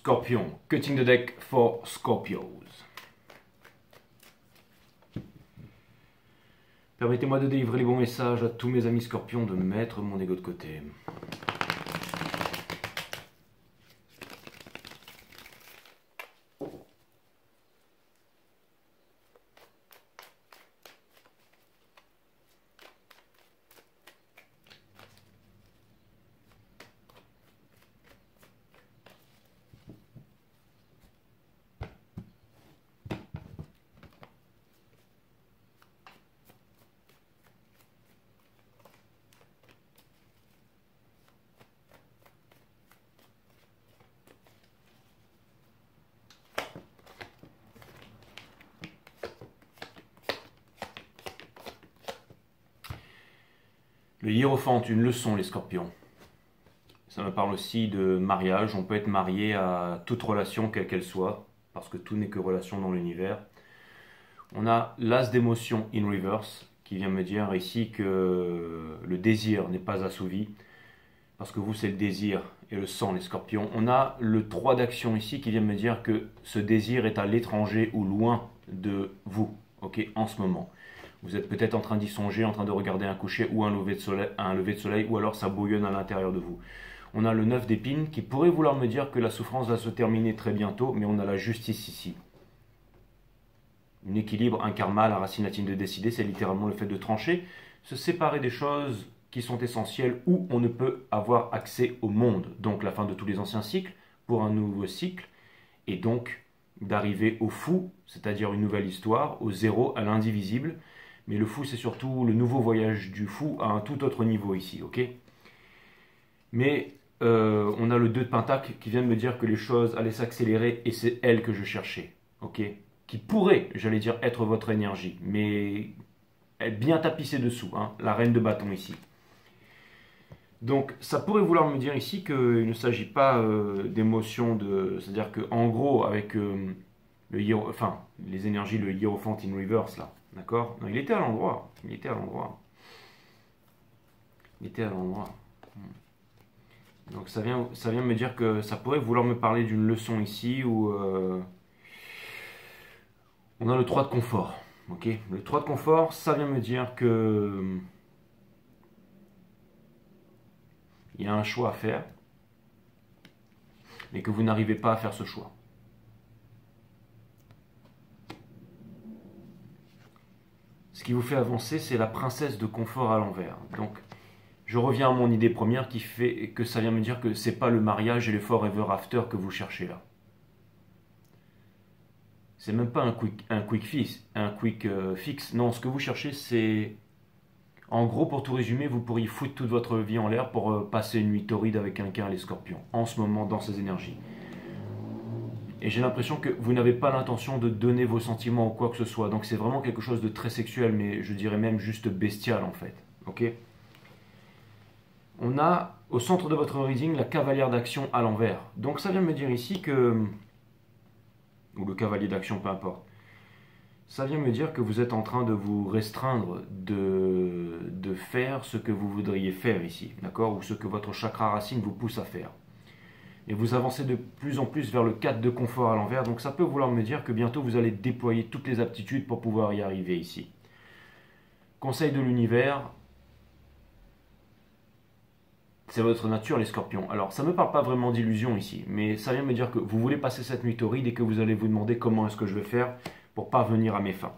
Scorpion. Cutting the deck for Scorpios. Permettez-moi de délivrer les bons messages à tous mes amis Scorpions, de mettre mon ego de côté. Le hiérophant, une leçon, les Scorpions. Ça me parle aussi de mariage. On peut être marié à toute relation, quelle qu'elle soit, parce que tout n'est que relation dans l'univers. On a l'as d'émotion in reverse, qui vient me dire ici que le désir n'est pas assouvi, parce que vous, c'est le désir et le sang, les Scorpions. On a le 3 d'action ici, qui vient me dire que ce désir est à l'étranger ou loin de vous, ok, en ce moment. Vous êtes peut-être en train d'y songer, en train de regarder un coucher ou un lever de soleil, ou alors ça bouillonne à l'intérieur de vous. On a le 9 d'épines qui pourrait vouloir me dire que la souffrance va se terminer très bientôt, mais on a la justice ici. Un équilibre, un karma, la racine latine de décider, c'est littéralement le fait de trancher, se séparer des choses qui sont essentielles où on ne peut avoir accès au monde. Donc la fin de tous les anciens cycles pour un nouveau cycle, et donc d'arriver au fou, c'est-à-dire une nouvelle histoire, au zéro, à l'indivisible. Mais le fou, c'est surtout le nouveau voyage du fou à un tout autre niveau ici, ok? Mais on a le 2 de Pentacle qui vient de me dire que les choses allaient s'accélérer et c'est elle que je cherchais, ok? Qui pourrait, j'allais dire, être votre énergie, mais elle est bien tapissée dessous, hein, la reine de bâton ici. Donc ça pourrait vouloir me dire ici qu'il ne s'agit pas d'émotion, c'est-à-dire qu'en gros, avec les énergies, le hiérophant in reverse là, d'accord? Non, il était à l'endroit. Il était à l'endroit. Il était à l'endroit. Donc ça vient me dire que ça pourrait vouloir me parler d'une leçon ici où on a le 3 de confort. Ok? Le 3 de confort, ça vient me dire que il y a un choix à faire, mais que vous n'arrivez pas à faire ce choix. Ce qui vous fait avancer, c'est la princesse de confort à l'envers. Donc, je reviens à mon idée première qui fait que ça vient me dire que c'est pas le mariage et le forever after que vous cherchez là. C'est même pas un quick fix. Non, ce que vous cherchez, c'est... En gros, pour tout résumer, vous pourriez foutre toute votre vie en l'air pour passer une nuit torride avec quelqu'un, les Scorpions, en ce moment, dans ces énergies. Et j'ai l'impression que vous n'avez pas l'intention de donner vos sentiments ou quoi que ce soit. Donc c'est vraiment quelque chose de très sexuel, mais je dirais même juste bestial en fait. Ok? On a au centre de votre reading la cavalière d'action à l'envers. Donc ça vient me dire ici que... Ou le cavalier d'action, peu importe. Ça vient me dire que vous êtes en train de vous restreindre de faire ce que vous voudriez faire ici. D'accord? Ou ce que votre chakra racine vous pousse à faire. Et vous avancez de plus en plus vers le 4 de confort à l'envers. Donc ça peut vouloir me dire que bientôt vous allez déployer toutes les aptitudes pour pouvoir y arriver ici. Conseil de l'univers. C'est votre nature les Scorpions. Alors ça ne me parle pas vraiment d'illusion ici. Mais ça vient me dire que vous voulez passer cette nuit torride et que vous allez vous demander comment est-ce que je vais faire pour parvenir à mes fins.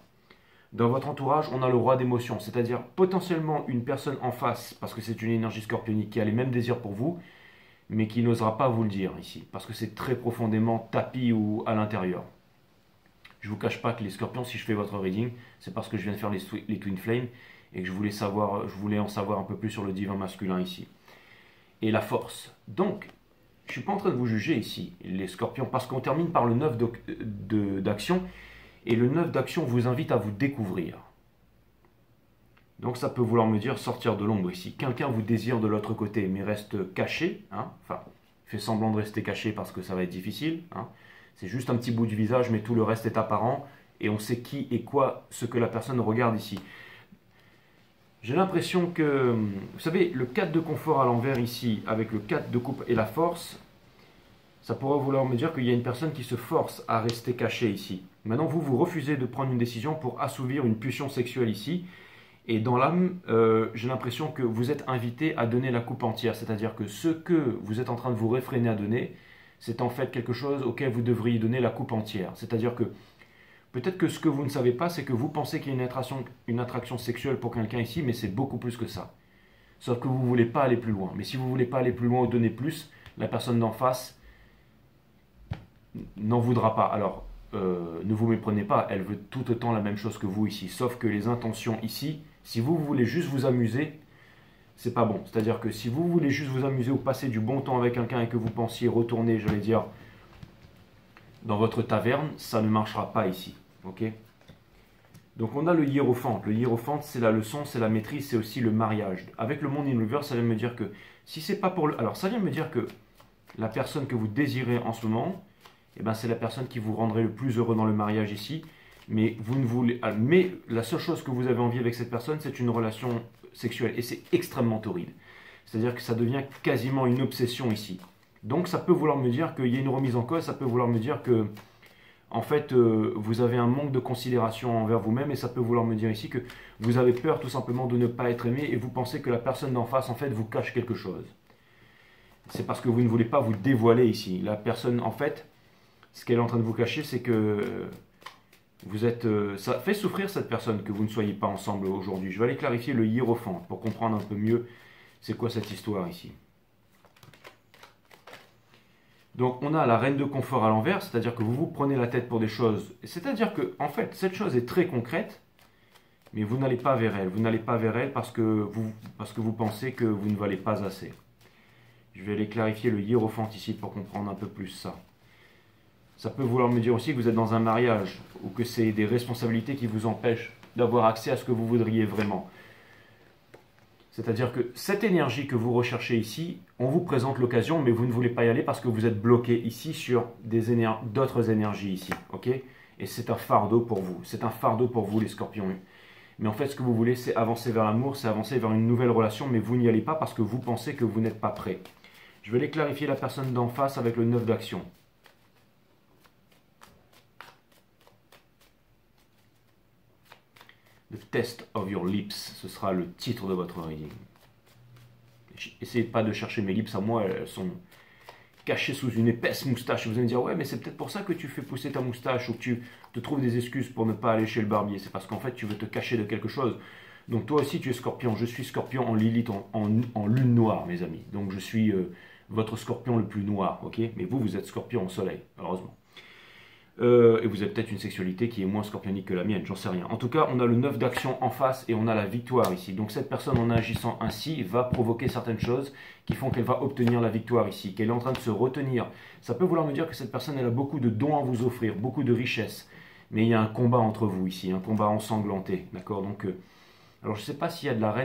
Dans votre entourage, on a le roi d'émotion. C'est-à-dire potentiellement une personne en face, parce que c'est une énergie scorpionique qui a les mêmes désirs pour vous, mais qui n'osera pas vous le dire ici, parce que c'est très profondément tapis ou à l'intérieur. Je ne vous cache pas que les Scorpions, si je fais votre reading, c'est parce que je viens de faire les Twin Flames et que je voulais en savoir un peu plus sur le divin masculin ici. Et la force. Donc, je ne suis pas en train de vous juger ici, les Scorpions, parce qu'on termine par le 9 d'action, et le 9 d'action vous invite à vous découvrir. Donc ça peut vouloir me dire sortir de l'ombre ici. Quelqu'un vous désire de l'autre côté, mais reste caché. Hein, enfin, fait semblant de rester caché parce que ça va être difficile. Hein. C'est juste un petit bout du visage, mais tout le reste est apparent. Et on sait qui et quoi, ce que la personne regarde ici. J'ai l'impression que, vous savez, le 4 de confort à l'envers ici, avec le 4 de coupe et la force, Ça pourrait vouloir me dire qu'il y a une personne qui se force à rester cachée ici. Maintenant, vous refusez de prendre une décision pour assouvir une pulsion sexuelle ici. Et dans l'âme, j'ai l'impression que vous êtes invité à donner la coupe entière. C'est-à-dire que ce que vous êtes en train de vous réfréner à donner, c'est en fait quelque chose auquel vous devriez donner la coupe entière. C'est-à-dire que peut-être que ce que vous ne savez pas, c'est que vous pensez qu'il y a une attraction sexuelle pour quelqu'un ici, mais c'est beaucoup plus que ça. Sauf que vous ne voulez pas aller plus loin. Mais si vous ne voulez pas aller plus loin ou donner plus, la personne d'en face n'en voudra pas. Alors, ne vous méprenez pas, elle veut tout autant la même chose que vous ici. Sauf que les intentions ici, si vous voulez juste vous amuser, c'est pas bon. C'est-à-dire que si vous voulez juste vous amuser ou passer du bon temps avec quelqu'un et que vous pensiez retourner, j'allais dire, dans votre taverne, ça ne marchera pas ici. Ok? Donc on a le hiérophante. Le hiérophante, c'est la leçon, c'est la maîtrise, c'est aussi le mariage. Avec le monde universe, ça vient me dire que si c'est pas pour le... Alors ça vient me dire que la personne que vous désirez en ce moment, eh ben, c'est la personne qui vous rendrait le plus heureux dans le mariage ici. Mais vous ne voulez... Mais la seule chose que vous avez envie avec cette personne, c'est une relation sexuelle. Et c'est extrêmement torride. C'est-à-dire que ça devient quasiment une obsession ici. Donc ça peut vouloir me dire qu'il y a une remise en cause, ça peut vouloir me dire que en fait vous avez un manque de considération envers vous-même et ça peut vouloir me dire ici que vous avez peur tout simplement de ne pas être aimé et vous pensez que la personne d'en face en fait vous cache quelque chose. C'est parce que vous ne voulez pas vous dévoiler ici. La personne en fait, ce qu'elle est en train de vous cacher, c'est que vous êtes... ça fait souffrir cette personne que vous ne soyez pas ensemble aujourd'hui. Je vais aller clarifier le hiérophante pour comprendre un peu mieux c'est quoi cette histoire ici. Donc on a la reine de confort à l'envers, c'est-à-dire que vous vous prenez la tête pour des choses. C'est-à-dire que en fait, cette chose est très concrète, mais vous n'allez pas vers elle. Vous n'allez pas vers elle parce que vous pensez que vous ne valez pas assez. Je vais aller clarifier le hiérophante ici pour comprendre un peu plus ça. Ça peut vouloir me dire aussi que vous êtes dans un mariage ou que c'est des responsabilités qui vous empêchent d'avoir accès à ce que vous voudriez vraiment. C'est-à-dire que cette énergie que vous recherchez ici, on vous présente l'occasion, mais vous ne voulez pas y aller parce que vous êtes bloqué ici sur d'autres énergies ici. Ok? Et c'est un fardeau pour vous. C'est un fardeau pour vous, les scorpions. Mais en fait, ce que vous voulez, c'est avancer vers l'amour, c'est avancer vers une nouvelle relation, mais vous n'y allez pas parce que vous pensez que vous n'êtes pas prêt. Je vais aller clarifier la personne d'en face avec le 9 d'action. The test of your lips, ce sera le titre de votre reading. Essayez pas de chercher mes lips à moi, elles sont cachées sous une épaisse moustache. Vous allez me dire, ouais, mais c'est peut-être pour ça que tu fais pousser ta moustache ou que tu te trouves des excuses pour ne pas aller chez le barbier. C'est parce qu'en fait, tu veux te cacher de quelque chose. Donc toi aussi, tu es scorpion. Je suis scorpion en Lilith, en lune noire, mes amis. Donc je suis votre scorpion le plus noir, ok? Mais vous, vous êtes scorpion en soleil, heureusement. Et vous avez peut-être une sexualité qui est moins scorpionique que la mienne, j'en sais rien. En tout cas, on a le 9 d'action en face et on a la victoire ici. Donc cette personne, en agissant ainsi, va provoquer certaines choses qui font qu'elle va obtenir la victoire ici, qu'elle est en train de se retenir. Ça peut vouloir me dire que cette personne, elle a beaucoup de dons à vous offrir, beaucoup de richesses. Mais il y a un combat entre vous ici, un combat ensanglanté, d'accord? Donc, alors je ne sais pas s'il y a de la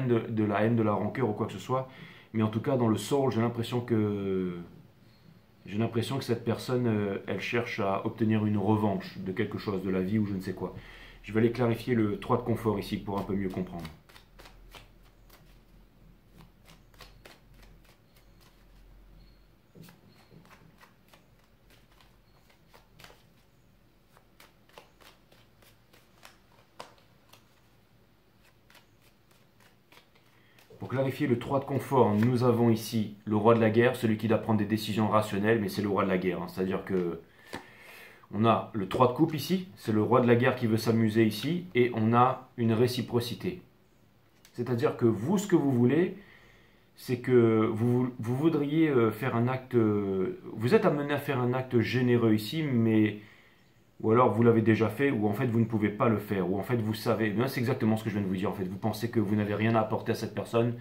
haine, de la rancœur ou quoi que ce soit, mais en tout cas, dans le soul, j'ai l'impression que cette personne, elle cherche à obtenir une revanche de quelque chose, de la vie ou je ne sais quoi. Je vais aller clarifier le 3 de confort ici pour un peu mieux comprendre. Pour clarifier le 3 de confort, nous avons ici le roi de la guerre, celui qui doit prendre des décisions rationnelles, mais c'est le roi de la guerre. Hein. C'est-à-dire que on a le 3 de coupe ici, c'est le roi de la guerre qui veut s'amuser ici, et on a une réciprocité. C'est-à-dire que vous, ce que vous voulez, c'est que vous voudriez faire un acte... vous êtes amené à faire un acte généreux ici, mais... Ou alors vous l'avez déjà fait, ou en fait vous ne pouvez pas le faire, ou en fait vous savez... C'est exactement ce que je viens de vous dire, en fait. Vous pensez que vous n'avez rien à apporter à cette personne,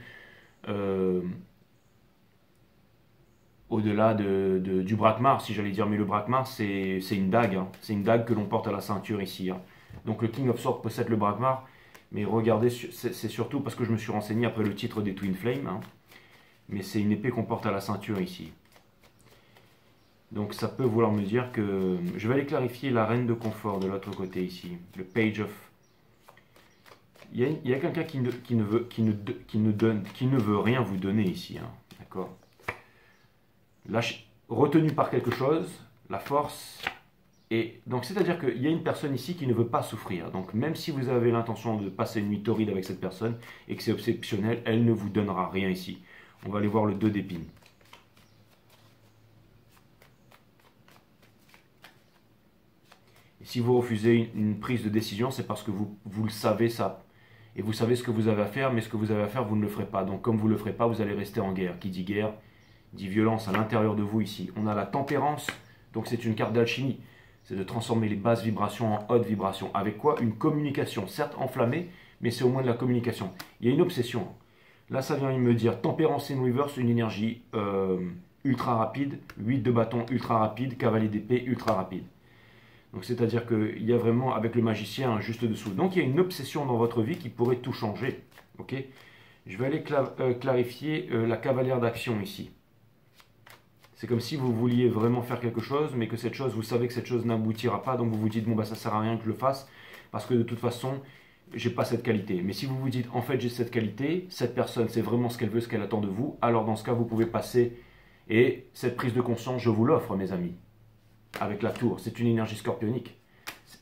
au-delà du brakmar, si j'allais dire. Mais le brakmar, c'est une dague. Hein. C'est une dague que l'on porte à la ceinture ici. Hein. Donc le King of Swords possède le brakmar. Mais regardez, c'est surtout parce que je me suis renseigné après le titre des Twin Flames. Hein. Mais c'est une épée qu'on porte à la ceinture ici. Donc ça peut vouloir me dire que... Je vais aller clarifier la reine de confort de l'autre côté ici. Le Page of... Il y a quelqu'un qui ne veut rien vous donner ici. Hein. D'accord. retenu par quelque chose, la force. Et donc, c'est-à-dire qu'il y a une personne ici qui ne veut pas souffrir. Donc, même si vous avez l'intention de passer une nuit torride avec cette personne et que c'est exceptionnel, elle ne vous donnera rien ici. On va aller voir le 2 d'épines. Et si vous refusez une prise de décision, c'est parce que vous le savez ça. Et vous savez ce que vous avez à faire, mais ce que vous avez à faire, vous ne le ferez pas. Donc, comme vous ne le ferez pas, vous allez rester en guerre. Qui dit guerre, dit violence à l'intérieur de vous ici. On a la tempérance, donc c'est une carte d'alchimie. C'est de transformer les basses vibrations en hautes vibrations. Avec quoi? Une communication, certes enflammée, mais c'est au moins de la communication. Il y a une obsession. Là, ça vient me dire tempérance in reverse, une énergie ultra rapide, 8 de bâton ultra rapide, cavalier d'épée ultra rapide. Donc c'est-à-dire qu'il y a vraiment, avec le magicien, juste dessous. Donc il y a une obsession dans votre vie qui pourrait tout changer. Ok? Je vais aller clarifier la cavalière d'action ici. C'est comme si vous vouliez vraiment faire quelque chose, mais que cette chose, vous savez que cette chose n'aboutira pas, donc vous vous dites, bon, bah, ça ne sert à rien que je le fasse, parce que de toute façon, j'ai pas cette qualité. Mais si vous vous dites, en fait, j'ai cette qualité, cette personne, c'est vraiment ce qu'elle veut, ce qu'elle attend de vous, alors dans ce cas, vous pouvez passer, et cette prise de conscience, je vous l'offre, mes amis, avec la tour. C'est une énergie scorpionique.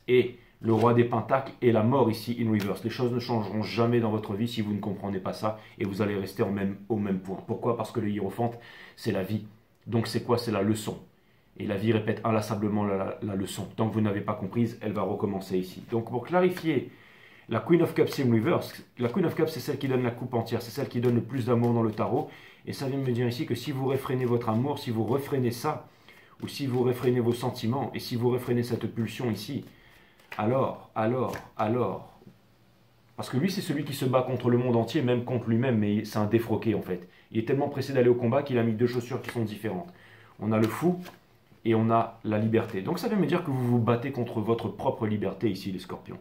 Et le roi des pentacles et la mort ici, in reverse. Les choses ne changeront jamais dans votre vie si vous ne comprenez pas ça, et vous allez rester au même point. Pourquoi? Parce que le hiérophante, c'est la vie. Donc c'est quoi? C'est la leçon. Et la vie répète inlassablement la leçon. Tant que vous n'avez pas comprise, elle va recommencer ici. Donc pour clarifier, la Queen of Cups in reverse, la Queen of Cups c'est celle qui donne la coupe entière, c'est celle qui donne le plus d'amour dans le tarot. Et ça vient me dire ici que si vous réfrénez votre amour, si vous réfrénez ça, ou si vous réfrénez vos sentiments, et si vous réfrénez cette pulsion ici, alors, parce que lui, c'est celui qui se bat contre le monde entier, même contre lui-même, mais c'est un défroqué en fait. Il est tellement pressé d'aller au combat qu'il a mis deux chaussures qui sont différentes. On a le fou et on a la liberté. Donc ça veut me dire que vous vous battez contre votre propre liberté ici, les scorpions.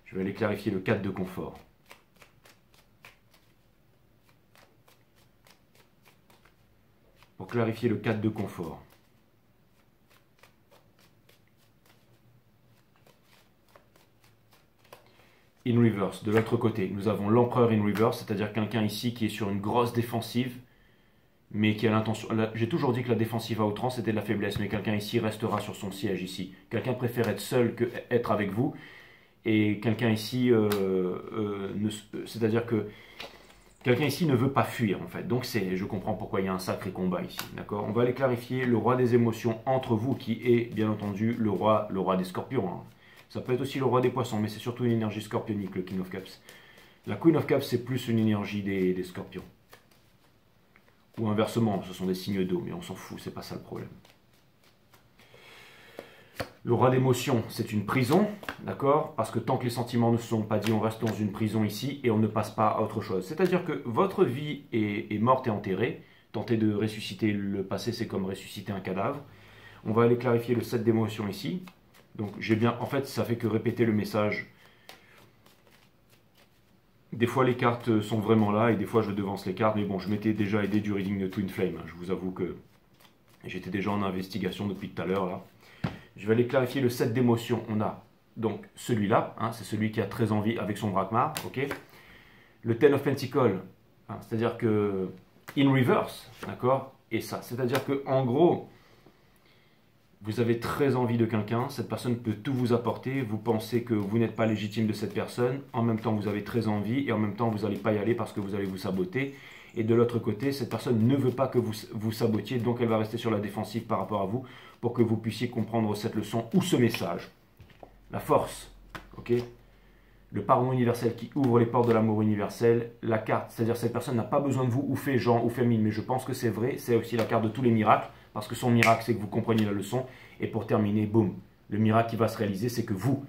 Je vais aller clarifier le 4 de confort. Pour clarifier le 4 de confort. In reverse, de l'autre côté, nous avons l'empereur in reverse, c'est-à-dire quelqu'un ici qui est sur une grosse défensive, mais qui a l'intention... J'ai toujours dit que la défensive à outrance c'était de la faiblesse, mais quelqu'un ici restera sur son siège ici. Quelqu'un préfère être seul que être avec vous, et quelqu'un ici, c'est-à-dire que quelqu'un ici ne veut pas fuir en fait. Donc je comprends pourquoi il y a un sacré combat ici, d'accord? On va aller clarifier le roi des émotions entre vous, qui est bien entendu le roi des scorpions, hein. Ça peut être aussi le roi des poissons, mais c'est surtout une énergie scorpionique, le King of Cups. La Queen of Cups, c'est plus une énergie des scorpions. Ou inversement, ce sont des signes d'eau, mais on s'en fout, c'est pas ça le problème. Le roi d'émotion, c'est une prison, d'accord? Parce que tant que les sentiments ne sont pas dits, on reste dans une prison ici et on ne passe pas à autre chose. C'est-à-dire que votre vie est morte et enterrée. Tenter de ressusciter le passé, c'est comme ressusciter un cadavre. On va aller clarifier le 7 d'émotion ici. Donc j'ai bien, en fait, ça fait que répéter le message. Des fois les cartes sont vraiment là et des fois je devance les cartes, mais bon, je m'étais déjà aidé du reading de Twin Flame. Je vous avoue que j'étais déjà en investigation depuis tout à l'heure là. Je vais aller clarifier le 7 d'émotion. On a donc celui-là, hein, c'est celui qui a très envie avec son Drakmar, ok. Le 10 of Pentacles, hein, c'est-à-dire que in reverse, d'accord, et ça, c'est-à-dire que en gros, vous avez très envie de quelqu'un, cette personne peut tout vous apporter, vous pensez que vous n'êtes pas légitime de cette personne, en même temps vous avez très envie, et en même temps vous n'allez pas y aller parce que vous allez vous saboter. Et de l'autre côté, cette personne ne veut pas que vous sabotiez, donc elle va rester sur la défensive par rapport à vous, pour que vous puissiez comprendre cette leçon ou ce message. La force, ok? Le pardon universel qui ouvre les portes de l'amour universel, la carte, c'est-à-dire cette personne n'a pas besoin de vous ou fait genre ou féminin, mais je pense que c'est vrai, c'est aussi la carte de tous les miracles, parce que son miracle, c'est que vous compreniez la leçon. Et pour terminer, boum, le miracle qui va se réaliser, c'est que vous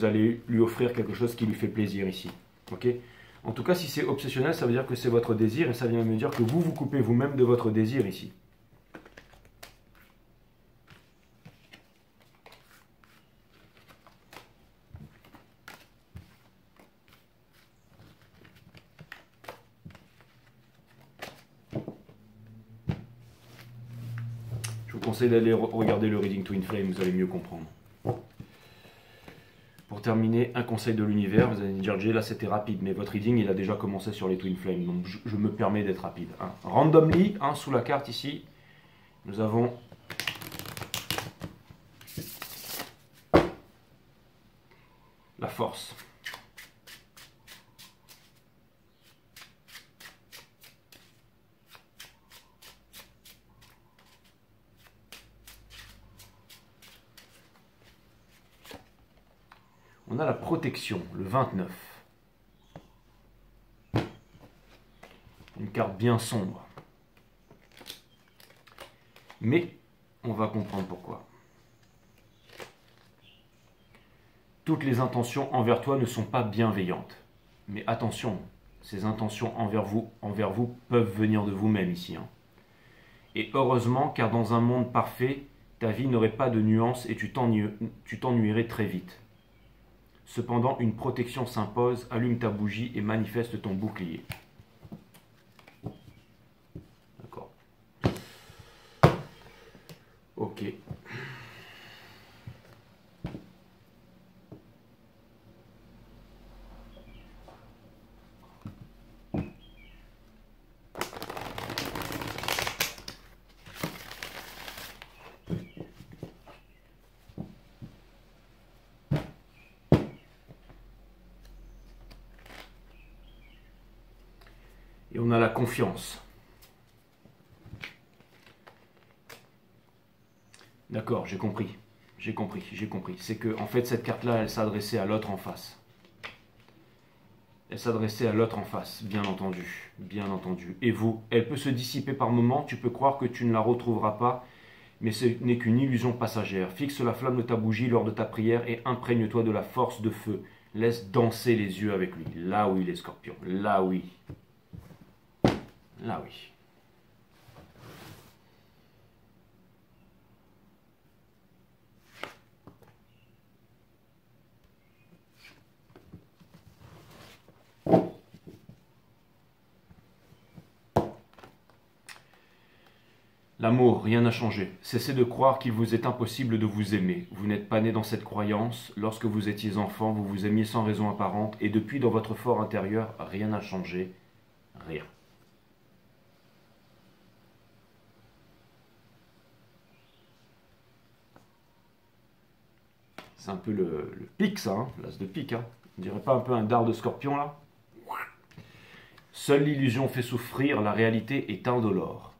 allez lui offrir quelque chose qui lui fait plaisir ici. Ok? En tout cas, si c'est obsessionnel, ça veut dire que c'est votre désir, et ça vient me dire que vous vous coupez vous-même de votre désir ici. Je vous conseille d'aller regarder le reading Twin Flame, vous allez mieux comprendre. Pour terminer, un conseil de l'univers, vous allez dire, Jay, là c'était rapide, mais votre reading il a déjà commencé sur les Twin Flames, donc je me permets d'être rapide. Hein. Randomly, sous la carte ici, Nous avons la force. On a la protection, le 29. Une carte bien sombre. Mais on va comprendre pourquoi. Toutes les intentions envers toi ne sont pas bienveillantes. Mais attention, ces intentions envers vous peuvent venir de vous-même ici. Et heureusement, car dans un monde parfait, ta vie n'aurait pas de nuances et tu t'ennuierais très vite. Cependant, une protection s'impose, allume ta bougie et manifeste ton bouclier. D'accord. Ok. Et on a la confiance. D'accord, j'ai compris. J'ai compris. C'est que, en fait, cette carte-là, elle s'adressait à l'autre en face. Elle s'adressait à l'autre en face, bien entendu. Bien entendu. Et vous, elle peut se dissiper par moments, tu peux croire que tu ne la retrouveras pas, mais ce n'est qu'une illusion passagère. Fixe la flamme de ta bougie lors de ta prière et imprègne-toi de la force de feu. Laisse danser les yeux avec lui. Là oui, les scorpions. Là oui. Là oui. L'amour, rien n'a changé. Cessez de croire qu'il vous est impossible de vous aimer. Vous n'êtes pas né dans cette croyance. Lorsque vous étiez enfant, vous vous aimiez sans raison apparente. Et depuis, dans votre fort intérieur, rien n'a changé. Rien. C'est un peu le pic, ça, hein, l'as de pique. Hein. On dirait pas un peu un dard de scorpion, là? Seule l'illusion fait souffrir, la réalité est indolore.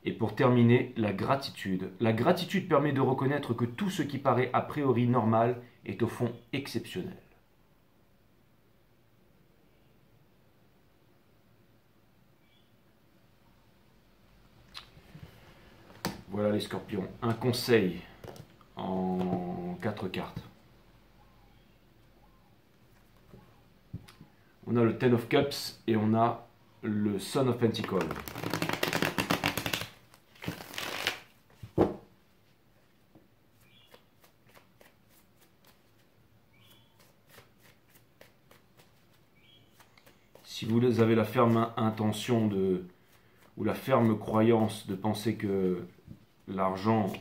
Et pour terminer, la gratitude. La gratitude permet de reconnaître que tout ce qui paraît a priori normal est au fond exceptionnel. Voilà les scorpions. Un conseil en 4 cartes. On a le Ten of Cups et on a le Son of Pentacles. Si vous avez la ferme intention ou la ferme croyance de penser que l'argent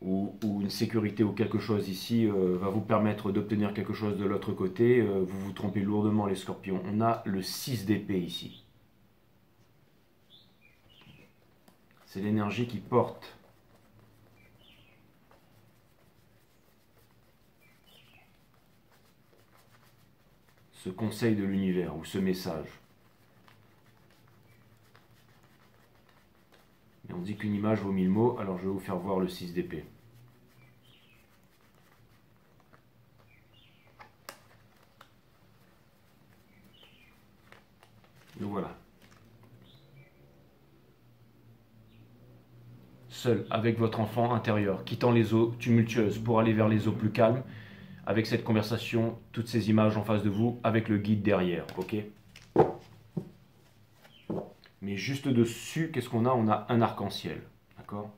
ou une sécurité ou quelque chose ici va vous permettre d'obtenir quelque chose de l'autre côté, vous vous trompez lourdement les scorpions. On a le 6 d'épée ici. C'est l'énergie qui porte. Ce conseil de l'univers ou ce message. Et on dit qu'une image vaut 1000 mots, alors je vais vous faire voir le 6 d'épée. Nous voilà. Seul, avec votre enfant intérieur, quittant les eaux tumultueuses pour aller vers les eaux plus calmes, avec cette conversation, toutes ces images en face de vous, avec le guide derrière, ok? Mais juste dessus, qu'est-ce qu'on a? On a un arc-en-ciel, d'accord?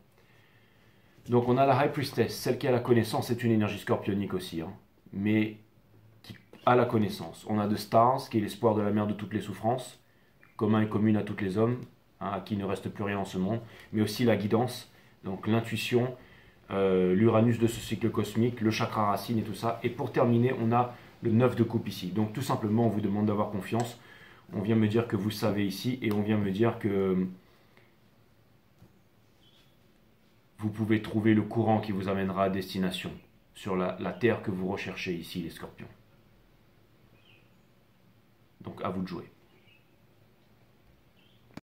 Donc on a la High Priestess, celle qui a la connaissance, c'est une énergie scorpionique aussi, hein, mais qui a la connaissance. On a The Stars, qui est l'espoir de la mère de toutes les souffrances, commun et commune à tous les hommes, hein, à qui ne reste plus rien en ce monde, mais aussi la guidance, donc l'intuition, l'Uranus de ce cycle cosmique, le chakra racine et tout ça. Et pour terminer, on a le 9 de coupe ici. Donc tout simplement, on vous demande d'avoir confiance. On vient me dire que vous savez ici et on vient me dire que vous pouvez trouver le courant qui vous amènera à destination sur la terre que vous recherchez ici, les scorpions. Donc à vous de jouer.